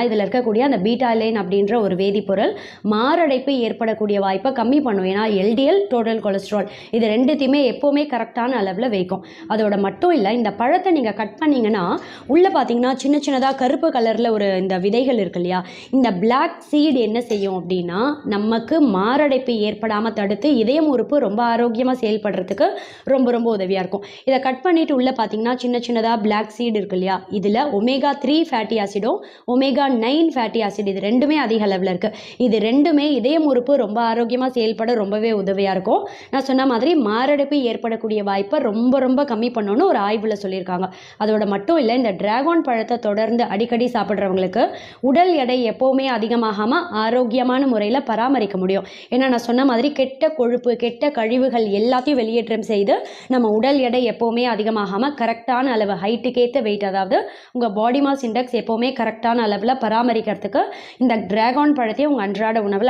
இதில் இருக்கக்கூடிய அந்த பீட்டாலைன் அப்படின்ற ஒரு வேதிப்பொருள் மாரடைப்பு ஏற்படக்கூடிய வாய்ப்பை கம்மி பண்ணும். ஏன்னா எல்டிஎல் டோட்டல் கொலஸ்ட்ரால் இது ரெண்டுத்தையுமே எப்போவுமே கரெக்டான அளவில் வைக்கும். அதோட மட்டும் இல்லை, இந்த பழத்தை நீங்கள் கட் பண்ணிங்கன்னா உள்ளே பார்த்தீங்கன்னா சின்ன சின்னதாக கருப்பு கலரில் ஒரு இந்த விதைகள் இருக்கு இல்லையா, இந்த பிளாக் சீடு என்ன செய்யும் அப்படின்னா நமக்கு மாரடைப்பு ஏற்படாமல் தடுத்து இதயம் உறுப்பு ரொம்ப ஆரோக்கியமாக செயல்படுறதுக்கு ரொம்ப ரொம்ப உதவியாக இருக்கும். இதை கட் பண்ணிவிட்டு உள்ளே பார்த்தீங்கன்னா சின்ன சின்னதாக பிளாக் சீடு இருக்கு இல்லையா, இதில் omega-3 fatty ஆசிடும் omega-9 fatty acid இது ரெண்டுமே அதிக அளவில் இருக்குது. இது ரெண்டுமே இதயம் உறுப்பு ரொம்ப ஆரோக்கியமாக செயல்பட ரொம்பவே உதவியாக இருக்கும். நான் சொன்ன மாதிரி மாரடைப்பு ஏற்படக்கூடிய வாய்ப்பை ரொம்ப ரொம்ப கம்மி பண்ணணும்னு ஒரு ஆய்வில் சொல்லியிருக்காங்க. அதோட மட்டும் இல்லை, இந்த டிராகன் பழத்தை தொடர்ந்து அடிக்கடி சாப்பிட்றவங்களுக்கு உடல் எடை எப்போவுமே அதிகமாகாமல் ஆரோக்கியமான முறையில் பராமரிக்க முடியும். ஏன்னா நான் சொன்ன மாதிரி கெட்ட கொழுப்பு கெட்ட கழிவுகள் எல்லாத்தையும் வெளியேற்றம் செய்து நம்ம உடல் எடை எப்போவுமே அதிகமாகாமல் கரெக்டான அளவு ஹைட்டுக்கேற்ற வெயிட், அதாவது உங்கள் பாடி மாஸ் இண்டெக்ஸ் எப்போவுமே கரெக்டான அளவில் பராமரிக்கிறதுக்கு இந்த டிராகன் பழத்தையும் உங்கள் அன்றாட உணவில்